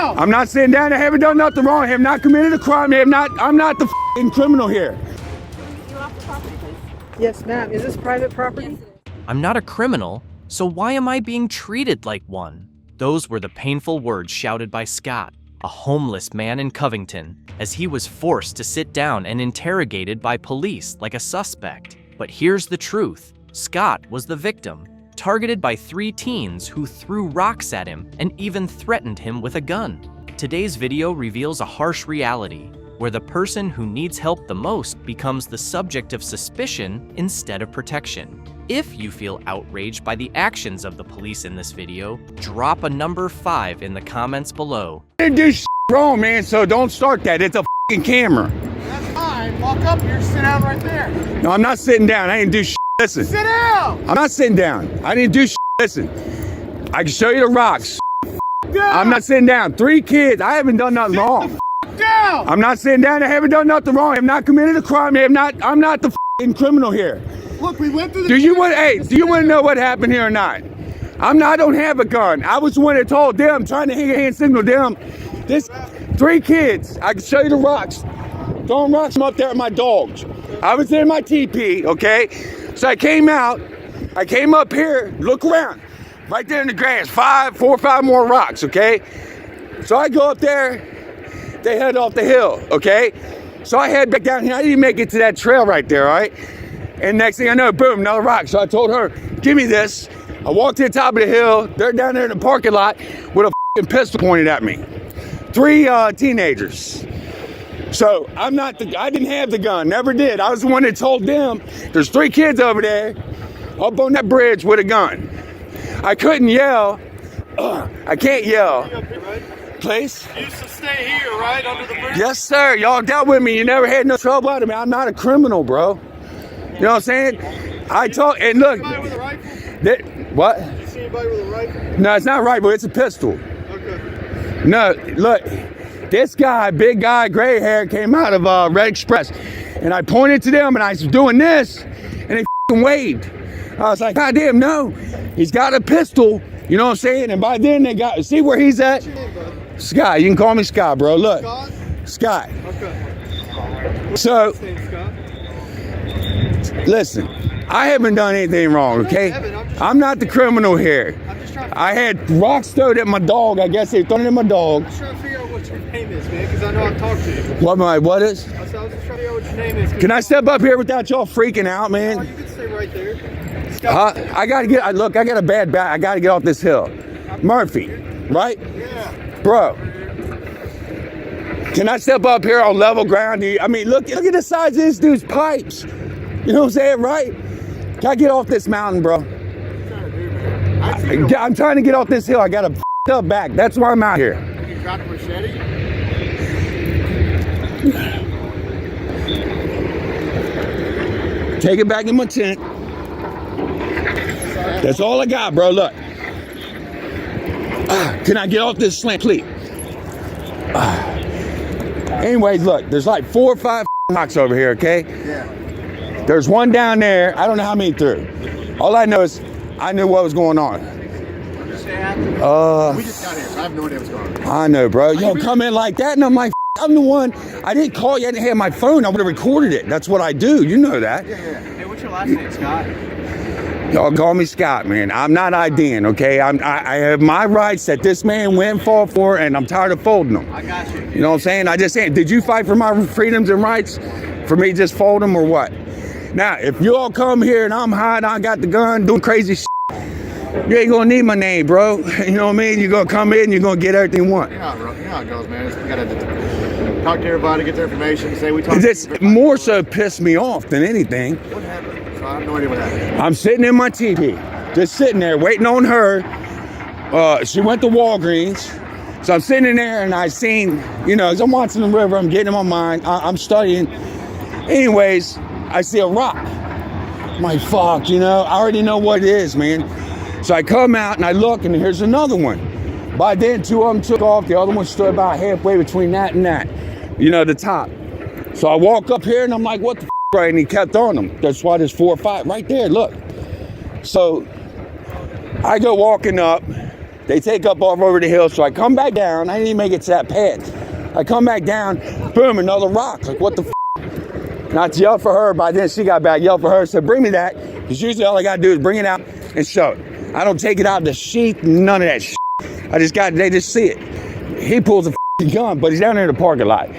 down! I'm not sitting down. I haven't done nothing wrong. I have not committed a crime. I'm not the f***ing criminal here. You off the property, please? Yes, ma'am. Is this private property? Yes, it is. I'm not a criminal, so why am I being treated like one? Those were the painful words shouted by Scott, a homeless man in Covington, as he was forced to sit down and interrogated by police like a suspect. But here's the truth. Scott was the victim, targeted by 3 teens who threw rocks at him and even threatened him with a gun. Today's video reveals a harsh reality, where the person who needs help the most becomes the subject of suspicion instead of protection. If you feel outraged by the actions of the police in this video, drop a number 5 in the comments below. I didn't do shit wrong, man, so don't start that. It's a f***ing camera. That's fine. Walk up here, sit down right there. No, I'm not sitting down. I didn't do shit. Listen. Sit down! I'm not sitting down. I didn't do shit. Listen. I can show you the rocks. Down. I'm not sitting down. 3 kids. I haven't done nothing wrong. Down! I'm not sitting down. I haven't done nothing wrong. I have not committed a crime. I'm not the f***ing criminal here. Look, we went through the... Do you want to know what happened here or not? I don't have a gun. I was the one that told them, trying to hand signal them. This 3 kids. I can show you the rocks. Throwing rocks up there at my dogs. I was in my TP, okay? So I came out. I came up here. Look around. Right there in the grass. 4 or 5 more rocks, okay? So I go up there. They head off the hill, okay? So I head back down here. I didn't make it to that trail right there, all right? And next thing I know, boom, another rock. So I told her, give me this. I walked to the top of the hill. They're down there in the parking lot with a f***ing pistol pointed at me. 3 teenagers. So I didn't have the gun, never did. I was the one that told them, there's 3 kids over there up on that bridge with a gun. I couldn't yell. I can't yell. Please? You used to stay here, right, under the bridge? Yes, sir. Y'all dealt with me. You never had no trouble out of me. I'm not a criminal, bro. You know what I'm saying? I talk, and look. Anybody with a rifle? What? You see anybody with a rifle? No, it's not a rifle. It's a pistol. Okay. No, look. This guy, big guy, gray hair, came out of Red Express. And I pointed to them, and I was doing this, and they f***ing waved. I was like, God damn, no. He's got a pistol. You know what I'm saying? And by then, they got, see where he's at? What's your name, bud? Scott. You can call me Scott, bro. Look. Scott? Scott. Okay. So, What's your name, Scott? listen, I haven't done anything wrong, okay? I'm not the criminal here. I'm just trying to... I had rocks thrown at my dog. I guess they thrown it at my dog. I'm just trying to figure out what your name is, man, because I know I've talked to you. What is? I was just trying to figure out what your name is. Can I step up here without y'all freaking out, Oh, man? you can stay right there. Scott. I gotta get, look, I got a bad back. I gotta get off this hill. Murphy, right? Yeah. Bro. Can I step up here on level ground? I mean, look at the size of this dude's pipes. You know what I'm saying, right? Can I get off this mountain, bro? I'm trying to get off this hill. I got a f***ed up back. That's why I'm out here. You got a machete? Take it back in my tent. That's all I got, bro. Look. Can I get off this slant, please? Anyways, look. There's like 4 or 5 rocks over here, okay? Yeah. There's one down there. I don't know how many through. All I know is I knew what was going on. We just got here, so I have no idea what's going on. I know, bro. You don't come in like that, and I'm like, I'm the one. I didn't call you. I didn't have my phone. I would have recorded it. That's what I do. You know that. Yeah. Hey, what's your last name, Scott? Y'all call me Scott, man. I'm not IDing, okay? I have my rights that this man went and fought for, and I'm tired of folding them. I got you. You know what I'm saying? I just saying, did you fight for my freedoms and rights? For me to just fold them or what? Now, if you all come here and I'm hiding, I got the gun, doing crazy shit, you ain't gonna need my name, bro. You know what I mean? You're gonna come in, you're gonna get everything you want. You know how it goes, man. We gotta talk to everybody, get their information, say we talked. This more so pissed me off than anything. What happened? So I have no idea what happened. I'm sitting in my TV, just sitting there waiting on her. She went to Walgreens. So I'm sitting in there and I seen, you know, as I'm watching the river, I'm getting in my mind, I'm studying. Anyways, I see a rock. I'm like, fuck, you know, I already know what it is, man. So I come out and I look and here's another one. By then, 2 of them took off. The other one stood about halfway between that and that, you know, the top. So I walk up here and I'm like, what the f***, right? And he kept on them. That's why there's 4 or 5 right there, look. So I go walking up They take up off over the hill, so I come back down. I didn't even make it to that path. I come back down, boom, another rock. Like, what the f? Not yell for her, by then she got back, yell for her, said, bring me that. Because usually all I gotta do is bring it out and show it. I don't take it out of the sheath, none of that shit. They just see it. He pulls a f***ing gun, but he's down there in the parking lot.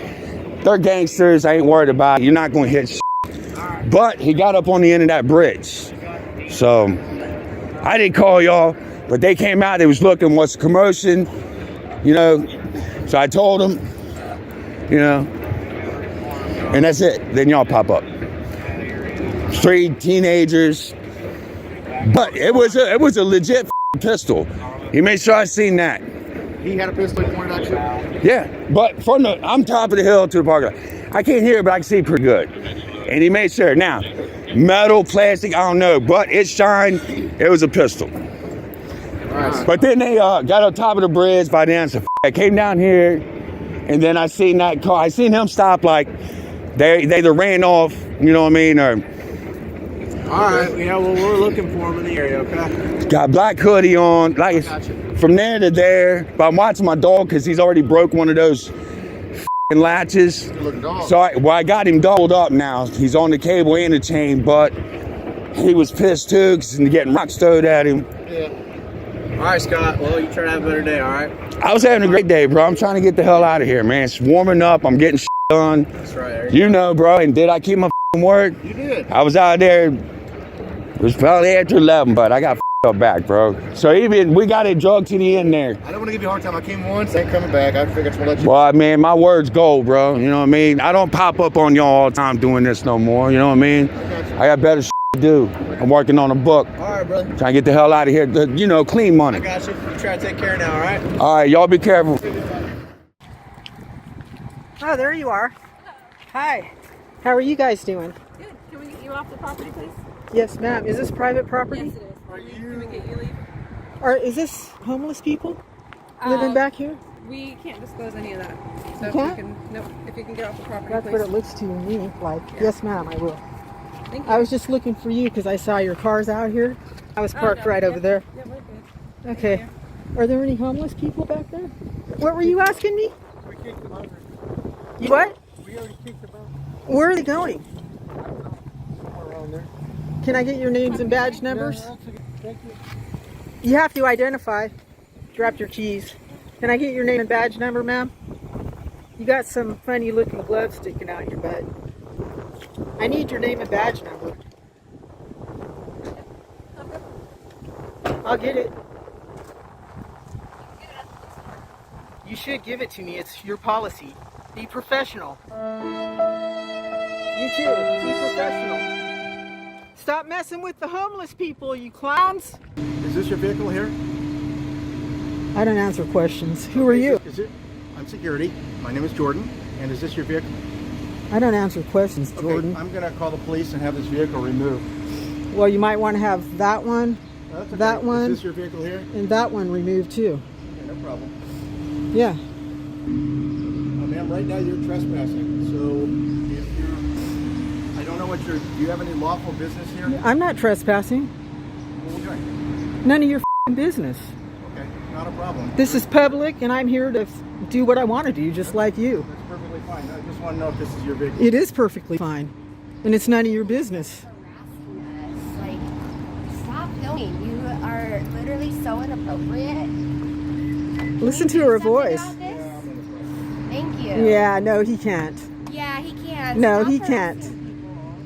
They're gangsters, I ain't worried about it. You're not gonna hit shit. But he got up on the end of that bridge. So, I didn't call y'all, but they came out, they was looking, what's the commotion, you know. So I told them, you know, and that's it. Then y'all pop up. 3 teenagers, but it was a legit pistol. He made sure I seen that. He had a pistol pointed at you? Yeah, but I'm top of the hill to the parking lot. I can't hear it, but I can see pretty good. And he made sure. Now, metal, plastic, I don't know, but it shined. It was a pistol. Right. But then they got on top of the bridge. By then, I came down here, and then I seen that car. I seen him stop, like they either ran off, you know what I mean, or. All right, yeah, well, we're looking for him in the area, okay? Got black hoodie on, like from there to there. But I'm watching my dog because he's already broke one of those latches. So I got him doubled up now. He's on the cable and the chain, but he was pissed too because he's getting rocks thrown at him. Yeah. All right, Scott. Well, you try to have a better day, all right? I was having a great day, bro. I'm trying to get the hell out of here, man. It's warming up. I'm getting done. That's right. You know, bro. And did I keep my word? You did. I was out there. It was probably after 11, but I got up back, bro. So even we got it drugged to the end there. I don't want to give you a hard time. I came once, ain't coming back. I figured I should let you. Well, man, my word's gold, bro. You know what I mean? I don't pop up on y'all all the time doing this no more. You know what I mean? I got better to do. I'm working on a book. All right, brother. Trying to get the hell out of here. You know, clean money. I got you. You try to take care now, all right? All right, y'all be careful. Oh, there you are. Hi. How are you guys doing? Good. Can we get you off the property, please? Yes, ma'am. Is this private property? Yes, it is. Can we get you leave? Or is this homeless people living back here? We can't disclose any of that. So You if can't? you can, nope. If you can get off the property, That's please. what it looks to me like. Yes, ma'am, I will. Thank you. I was just looking for you because I saw your cars out here. I was parked no. right over there. Yeah, we're good. Okay. Are there any homeless people back there? What were you asking me? We kicked them out. You what? We already kicked them out. Where are they going? Somewhere around there. Can I get your names and badge numbers? Yeah, that's okay. Thank you. You have to identify. Drop your keys. Can I get your name and badge number, ma'am? You got some funny looking gloves sticking out your butt. I need your name and badge number. I'll get it. You should give it to me. It's your policy. Be professional. You too. Be professional. Stop messing with the homeless people, you clowns. Is this your vehicle here? I don't answer questions. Who are you? Is it? I'm security. My name is Jordan. And is this your vehicle? I don't answer questions, Jordan. Okay, I'm going to call the police and have this vehicle removed. Well, you might want to have that one, That's okay. that one, Is this your vehicle here? and that one removed too. Okay, no problem. Yeah. Ma'am, right now you're trespassing. So if you're, I don't know what do you have any lawful business here? I'm not trespassing. What are we doing? None of your business. Okay, not a problem. This is public, and I'm here to do what I want to do, just like you. That's perfectly fine. I just want to know if this is your vehicle. It is perfectly fine, and it's none of your business. Like, stop filming. You are literally so inappropriate. Listen to Can you her do something voice. about this? Thank you. Yeah, no, he can't. Yeah, he can. No, Stop he harassing can't. people.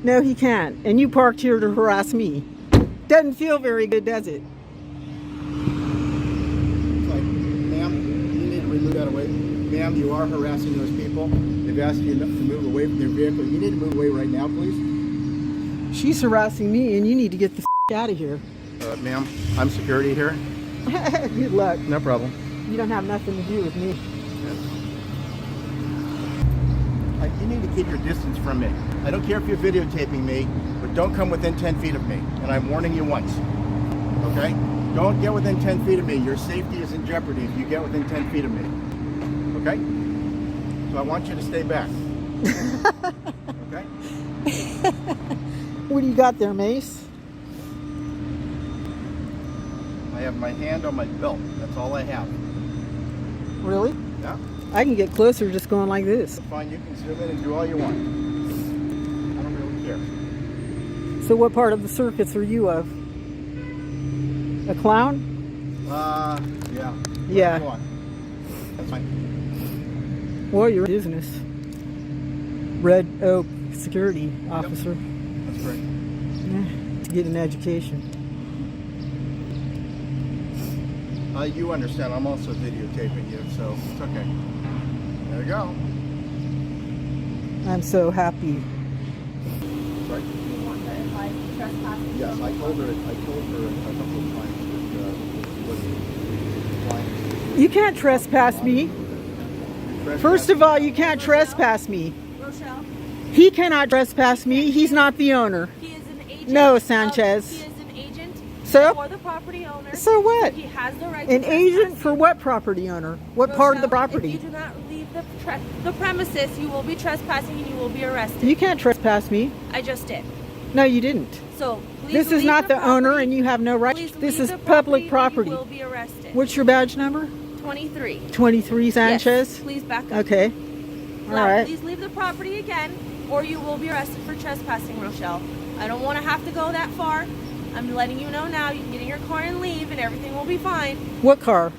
No, he can't. And you parked here to harass me. Doesn't feel very good, does it? It's like, ma'am, you need to remove that away. Ma'am, you are harassing those people. They've asked you to move away from their vehicle. You need to move away right now, please. She's harassing me, and you need to get the out of here. Ma'am, I'm security here. Good luck. No problem. You don't have nothing to do with me. You need to keep your distance from me. I don't care if you're videotaping me, but don't come within 10 feet of me. And I'm warning you once. Okay? Don't get within 10 feet of me. Your safety is in jeopardy if you get within 10 feet of me. Okay? So I want you to stay back. Okay? What do you got there, Mace? I I have my hand on my belt. That's all I have. Really? Yeah. I can get closer just going like this. Fine, you can zoom in and do all you want. I don't really care. So what part of the circus are you of? A clown? Yeah. Yeah. Go on. That's fine. Well, you're in business. Red Oak security officer. That's great. Yeah, to get an education. You understand, I'm also videotaping you, so it's okay. There you go. I'm so happy. Right? You want the like trespassing? Yes, I told her a couple of times that You can't trespass me. First of all, you can't trespass me. Rochelle, He cannot trespass me. He's not the owner. he is an agent. No, Sanchez. He is an agent So? for the property owner. So what? He has the right An to agent trespass. for what property owner? What part of the Rochelle, property? If you do not leave the premises, you will be trespassing and you will be arrested. You can't trespass me. I just did. No, you didn't. So please This is leave not the owner property. and you have no right. Please This leave is the public property. property. You will be arrested. What's your badge number? 23. 23 Sanchez? Yes, please back up. Okay. All Now, right. please leave the property again, or you will be arrested for trespassing, Rochelle. I don't want to have to go that far. I'm letting you know now. You can get in your car and leave, and everything will be fine. What car?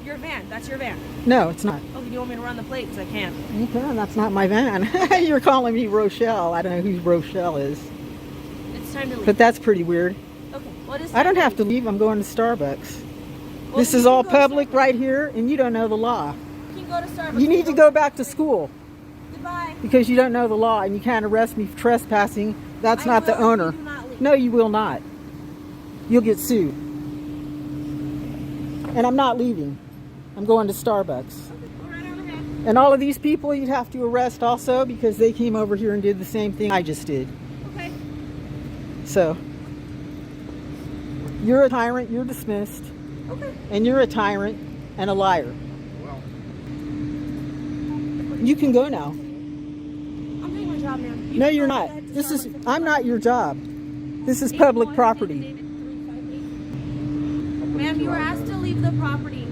Your van. That's your van. No, it's not. Oh, you want me to run the plate? Because I can. Okay, that's not my van. You're calling me Rochelle. I don't know who Rochelle is. It's time to leave. But that's pretty weird. Okay. What is? I don't time have to leave. I'm going to Starbucks. Well, This you is can all go to public Starbucks. right here, and you don't know the law. You can go to Starbucks. You need to go back to school Goodbye. because you don't know the law, and you can't arrest me for trespassing. That's not the will if you owner. do not leave. No, you will not. You'll get sued. And I'm not leaving. I'm going to Starbucks. Go right on ahead. And all of these people you'd have to arrest also because they came over here and did the same thing I just did. Okay. So, you're a tyrant, you're dismissed. Okay. And you're a tyrant and a liar. Well, You can go now. I'm doing my job, man. No, you're not. This is, I'm not your job. This is public property. Ma'am, you were asked to leave the property.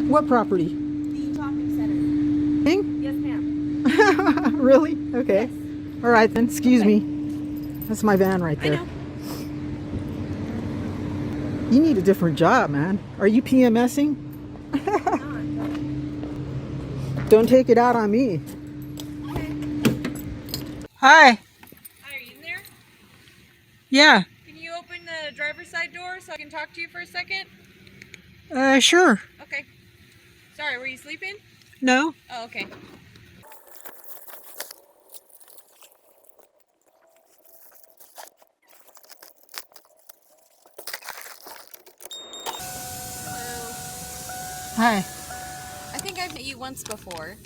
What property? The shopping center. Thing? Yes, ma'am. Really? Okay. All right then, excuse me. That's my van right I there. know. You need a different job, man. Are you PMSing? Don't take it out on me. Hi. Hi, are you in there? Yeah. Can you open the driver's side door so I can talk to you for a second? Sure. Okay. Sorry, were you sleeping? No. Oh, okay. Hello. Hi. I think I've met you once before.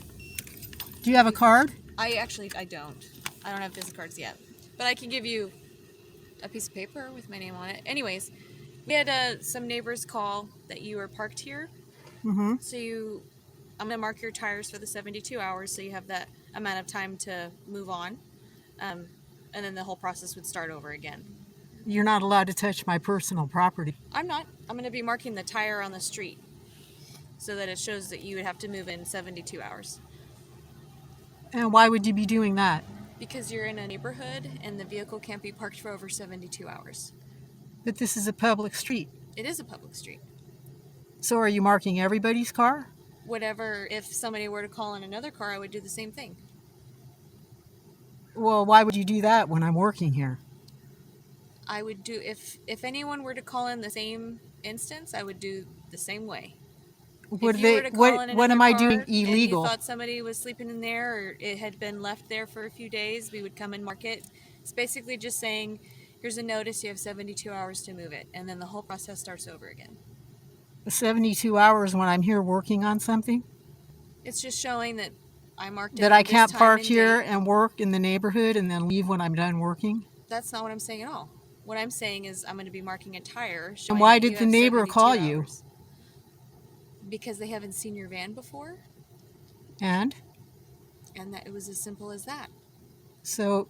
Do you have a card? I don't. I don't have business cards yet. But I can give you a piece of paper with my name on it. Anyways, we had some neighbors call that you were parked here. Mm-hmm. So I'm going to mark your tires for the 72 hours so you have that amount of time to move on. And then the whole process would start over again. You're not allowed to touch my personal property. I'm not. I'm going to be marking the tire on the street so that it shows that you would have to move in 72 hours. And why would you be doing that? Because you're in a neighborhood and the vehicle can't be parked for over 72 hours. But this is a public street. It is a public street. So are you marking everybody's car? Whatever, if somebody were to call in another car, I would do the same thing. Well, why would you do that when I'm working here? I would do, if anyone were to call in the same instance, I would do the same way. What If are you they? were to call in What another am I car doing And you illegal? thought somebody was sleeping in there or it had been left there for a few days, we would come and mark it. It's basically just saying, here's a notice, you have 72 hours to move it. And then the whole process starts over again. 72 hours when I'm here working on something? It's just showing that I marked it That on I this can't time park and here date. and work in the neighborhood and then leave when I'm done working? That's not what I'm saying at all. What I'm saying is I'm going to be marking a tire. Showing And why that you did the have neighbor 72 call you? hours. Because they haven't seen your van before, And? and that it was as simple as that. So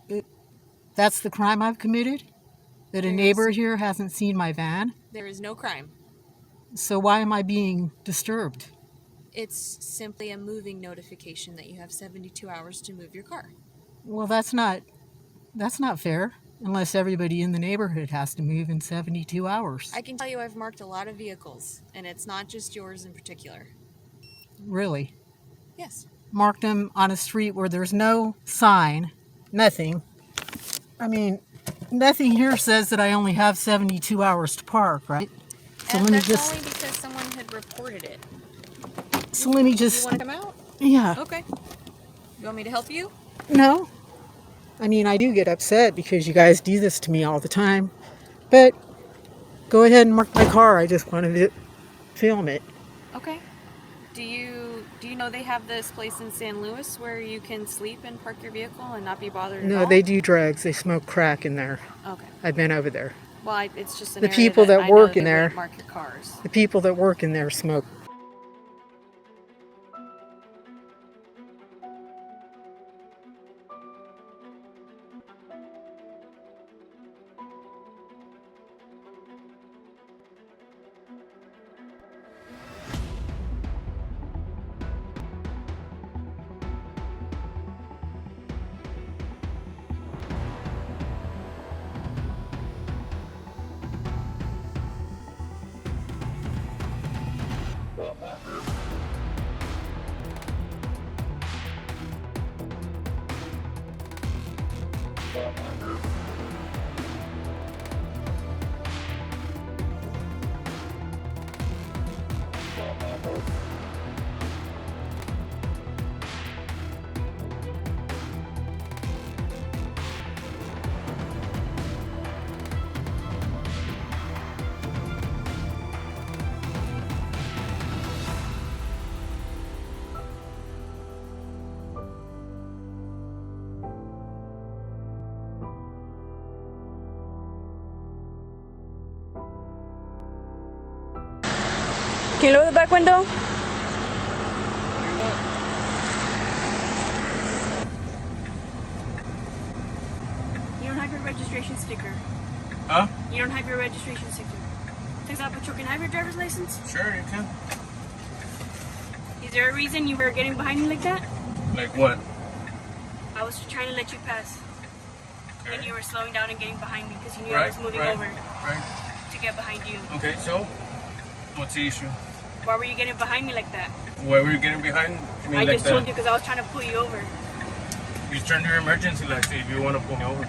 that's the crime I've committed? That a There's- neighbor here hasn't seen my van? There is no crime. So why am I being disturbed? It's simply a moving notification that you have 72 hours to move your car. Well, that's not fair unless everybody in the neighborhood has to move in 72 hours. I can tell you I've marked a lot of vehicles, and it's not just yours in particular. Really? Yes. Marked them on a street where there's no sign, nothing. I mean, nothing here says that I only have 72 hours to park, right? And that's only because someone had reported it. So let me You just, want to come out? yeah. Okay. You want me to help you? No. I mean, I do get upset because you guys do this to me all the time. But go ahead and mark my car. I just wanted to film it. Okay. Do you know they have this place in San Luis where you can sleep and park your vehicle and not be bothered at all? No, they do drugs. They smoke crack in there. Okay. I've been over there. Well, it's just an The area people that I work know in they there- wouldn't mark your cars. The people that work in there smoke. Can you lower the back window? You don't have your registration sticker. Huh? You don't have your registration sticker. Takes out, but you can have your driver's license? Sure, you can. Is there a reason you were getting behind me like that? Like what? I was trying to let you pass. Okay. And you were slowing down and getting behind me because you knew I Right, was moving right, over right. to get behind you. Okay, so what's the issue? Why were you getting behind me like that? Why were you getting behind me I like just that? told you because I was trying to pull you over. You turned your emergency lights if you want to pull me over.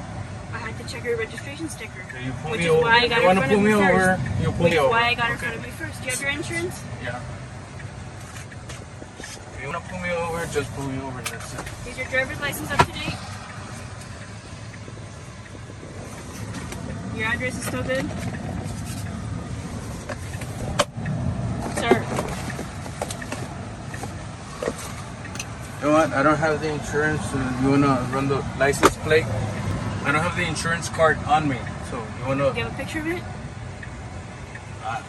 I had to check your registration sticker. Okay, you pull Which me is over. why I got you in want to front pull of me you over, first. you pull Which me is over. why I got in Okay. front of you first. Do you have your insurance? Yeah. If you want to pull me over, just pull me over and that's it. Is your driver's license up to date? Your address is still good? Sir, You know what? I don't have the insurance. You want to run the license plate? I don't have the insurance card on me. So you want do to... you have a picture of it?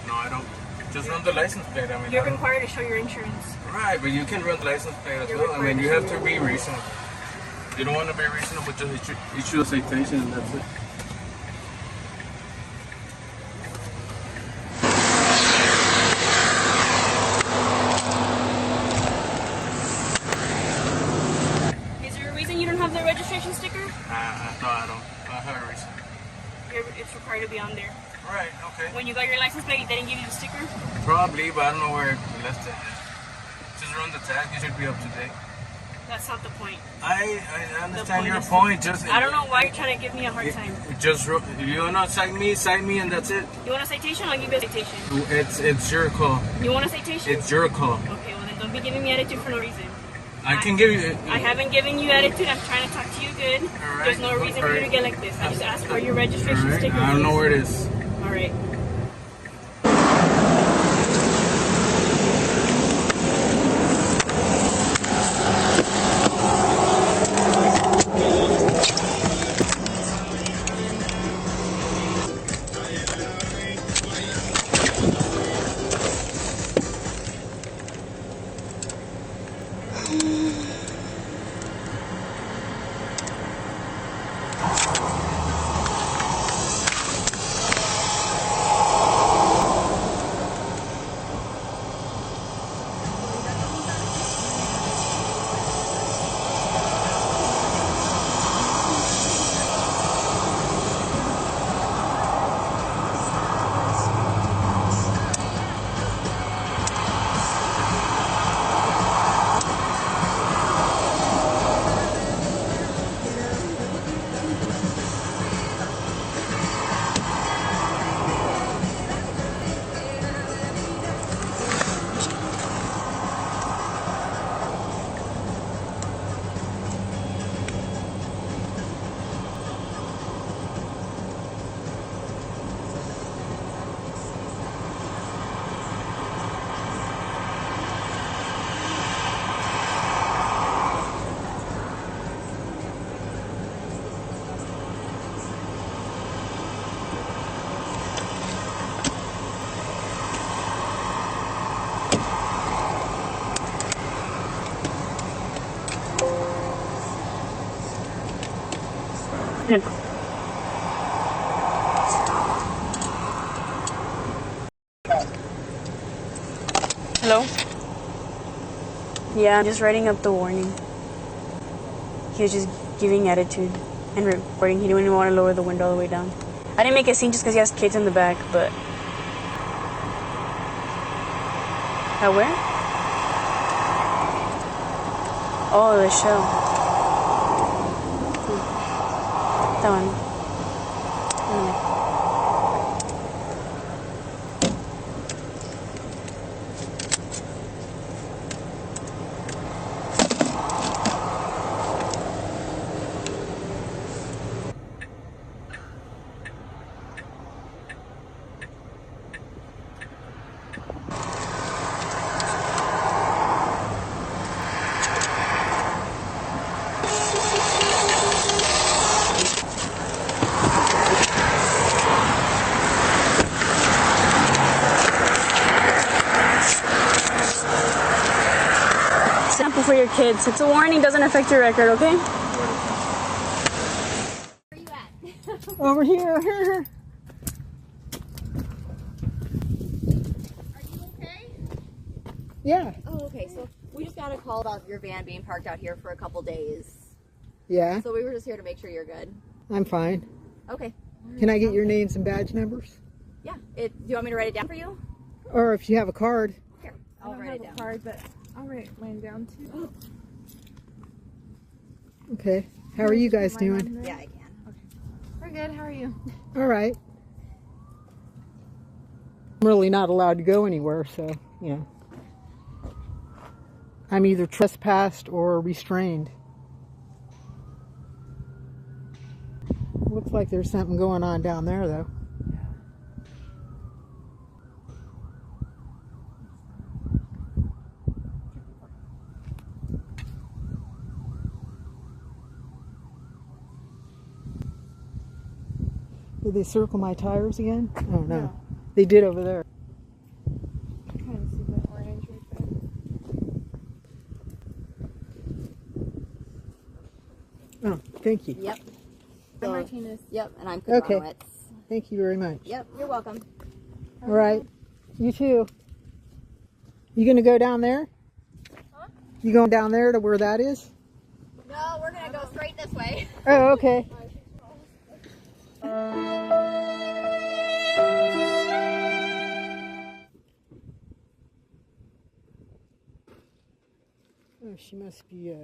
No, I don't. Just run the license plate. I mean, You're I don't... required to show your insurance. Right, but you can run the license plate as You're well. I mean, you required have to to be reasonable. You don't want to be reasonable, just issue a citation and that's it. Is there a reason you don't have the registration sticker? No, I don't. I have a reason. It's required to be on there. Right, okay. When you got your license plate, they didn't give you the sticker? Probably, but I don't know where we left it. Just run the tag. You should be up to date. That's not the point. I The understand your is- point. Just I don't know why you're trying to give me a hard time. If you wanna cite me, and that's it. You want a citation? I'll give you a citation. It's your call. You want a citation? It's your call. Okay, well then don't be giving me attitude for no reason. I can give you. I haven't given you attitude. I'm trying to talk to you good. Alright, There's no reason for you to get like this. I just asked for your registration Alright, sticker. I don't know please. where it is. Alright. Hello? Yeah, I'm just writing up the warning. He was just giving attitude and recording. He didn't even want to lower the window all the way down. I didn't make a scene just because he has kids in the back, but... At where? Oh, the show. That one. Anyway. Sample for your kids. It's a warning, doesn't affect your record, okay? Where are you at? Over here. Are you okay? Yeah. Oh, okay. So we just got a call about your van being parked out here for a couple days. Yeah. So we were just here to make sure you're good. I'm fine. Okay. Can I get your names and badge numbers? Yeah. Do you want me to write it down for you? Or if you have a card. Here, I'll write it down. Card, but I'll write mine down too. Okay. How are you guys doing? Yeah, I can. We're good. How are you? All right. I'm really not allowed to go anywhere, so, you know. I'm either trespassed or restrained. Looks like there's something going on down there, though. Did they circle my tires again? Oh, no. No. They did over there. Kind of see the orange right there. Oh, thank you. Yep. I'm Martinez. Yep, and I'm Okay. Kudranowicz. Thank you very much. Yep, you're welcome. All right. You too. You gonna go down there? Huh? You going down there to where that is? No, we're gonna go straight this way. Oh, okay. Oh, she must be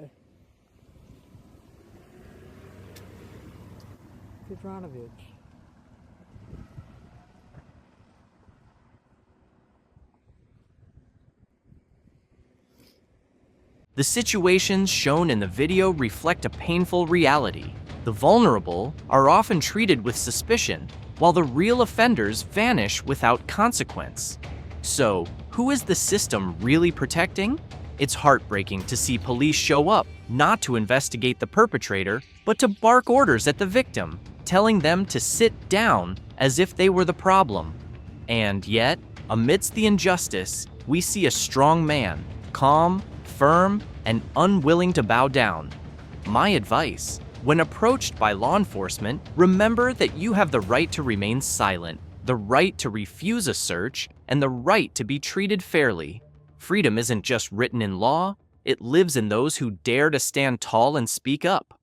Kudranowicz. The situations shown in the video reflect a painful reality. The vulnerable are often treated with suspicion, while the real offenders vanish without consequence. So, who is the system really protecting? It's heartbreaking to see police show up, not to investigate the perpetrator, but to bark orders at the victim, telling them to sit down as if they were the problem. And yet, amidst the injustice, we see a strong man, calm, firm, and unwilling to bow down. My advice: when approached by law enforcement, remember that you have the right to remain silent, the right to refuse a search, and the right to be treated fairly. Freedom isn't just written in law, it lives in those who dare to stand tall and speak up.